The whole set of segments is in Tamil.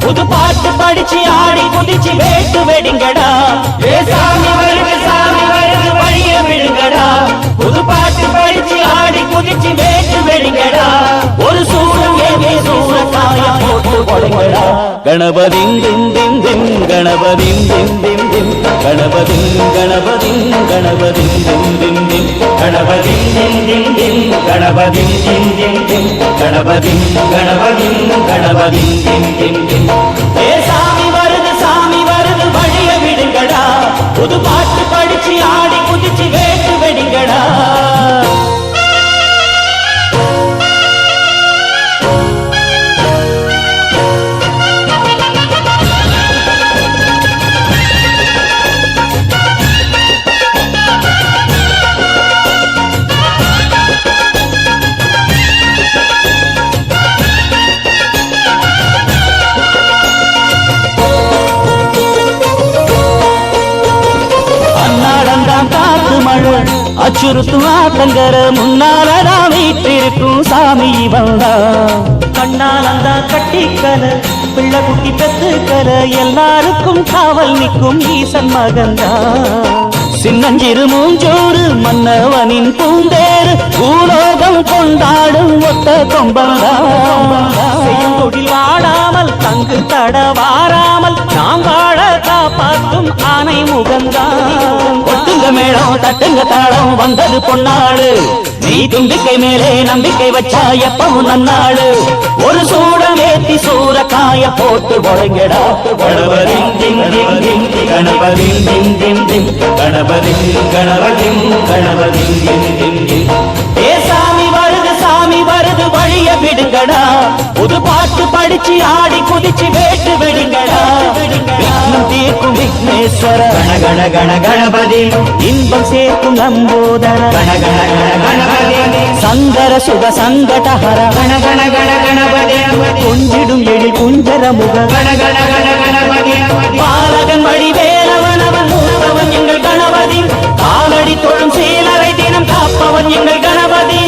புது பாட்டு படிச்சு ஆடி குதிச்சு வேட்டு வெடிங்கடா. ஏ சாமி வருது வழிய விடுங்கடா. புது பாட்டு படிச்சு ஆடி குதிச்சு வேட்டு வெடிங்கடா. ஒரு சூரம் ஏவே சூரக்காய போட்டு போடுங்கடா. கணபதி திம் திம் திம் கணபதி திம் திம் திம் கணபதி கணபதி கணபதி திம் திம் திம் கணபதி திம் திம் திம் கணபதி திம் திம் திம் கணபதி கணபதி கணபதி திம் திம் திம். ஏ சாமி வருது வழிய விடுங்கடா. புது பாட்டு படிச்சு ஆடி குதிச்சு வேட்டு வெடிங்கடா. அச்சுறுத்தும் ஆத்தங்கர முன்னாலடா வீட்டிருக்கும் சாமி வந்தா. கண்ணாலந்தா கட்டிக்கல பிள்ளை குட்டி பெத்துக்கல எல்லாருக்கும் காவல் நிற்கும் ஈசன் மகந்தா. சின்னஞ்சிறு மூஞ்சோறு மன்னவனின் பூந்தேறு பூலோகம் கொண்டாடும் ஒத்த கொம்பந்தா. தொழில் வாடாமல் தங்கு தட வாராமல் நாம் வாழ காப்பாற்றும் ஆனை முகந்தான். ஒட்டுங்க மேளம் தட்டுங்க தாளம் வந்தது பொன்னாடு. நீ தும்பிக்கை மேலே நம்பிக்கை வச்சா எப்பவும் நன்னாடு. ஒரு சூடம் ஏத்தி சூரக்காய போட்டு ஒழுங்கடா. கணபதி கணபதி கணபதி கணபதி கணபதி. ஏ சாமி வருது வழிய விடுங்கடா. புது பாட்டு படிச்சு ஆடி குதிச்சு வேட்டு வெடிங்கடா. விக்னம் தீர்க்கும் விக்னேஸ்வர கண கண கணபதி. இன்பம் சேர்க்கும் நம்போதர கண கண கணபதி. சங்கர சுக சங்கடஹர கண கண கணபதி. கொஞ்சிடும் எழில் குஞ்சர முக கண கண கணபதி. பாலகன் வடிவேலவன் அவன் மூத்தவன் எங்கள் கணபதி. காலடி தொழும் சீலரை தினம் காப்பவன் எங்கள் கணபதி.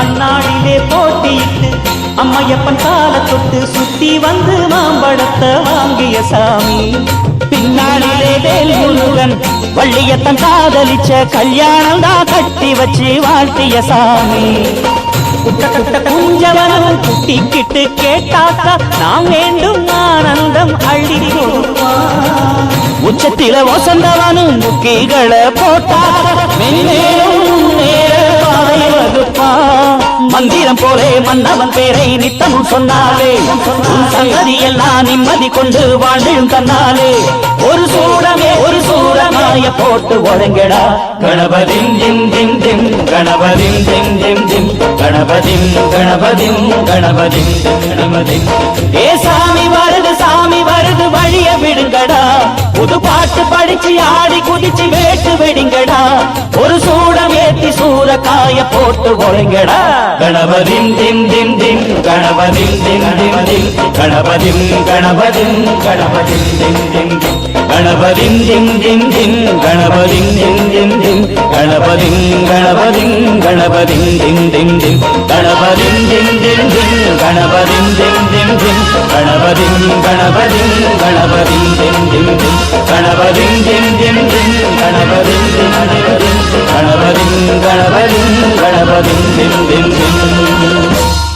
அந்நாளிலே போட்டியிட்டு அம்மையப்பன் கால தொட்டு சுத்தி வந்து மாம்பழத்தை வாங்கிய சாமி. பின்னாளிலே வேல் முருகன் வள்ளியத்தன் காதலிச்ச கல்யாணம் தான் கட்டி வச்சு வாழ்த்திய சாமி. குட்ட குட்ட குஞ்சவனும் குட்டிக்கிட்டு கேட்டாக்கா நாம் வேண்டும் ஆனந்தம் அள்ளி கொடுப்பான். உச்சத்தில வசந்தவனும் முக்கிகளை போட்டாக்க மந்திரம் போலே மன்னவன் பேரை நித்தமும் சொன்னாலே. சங்கதி எல்லாம் நிம்மதி கொண்டு வாழ்ந்தும் தன்னாலே. ஒரு சூரமாய போட்டு ஒழுங்கடா. கணபதி திம் திம் திம் கணபதி திம் திம் திம் கணபதி கணபதி கணபதி கணபதி. ஏ சாமி வருது வழிய விடுங்கடா. புது பாட்டு படிச்சு ஆடி குதிச்சு வேட்டு வெடிங்கடா. ஒரு சூடம் ஏத்தி சூரக்காய போட்டு ஒழுங்கடா. கணபதி திம் திம் திம் கணபதி திம் திம் திம் கணபதி கணபதி கணபதி திம் திம் திம் கணபதி திம் திம் திம் கணபதி திம் திம் திம் கணபதி கணபதி கணபதி திம் திம் திம் கணபதி திம் திம் திம் கணபதி திம் திம் திம் கணபதி கணபதி கணபதி திம் திம் திம் கணபதி திம் திம் திம் கணபதி திம் திம் திம் கணபதி கணபதி கணபதி திம் திம் திம்.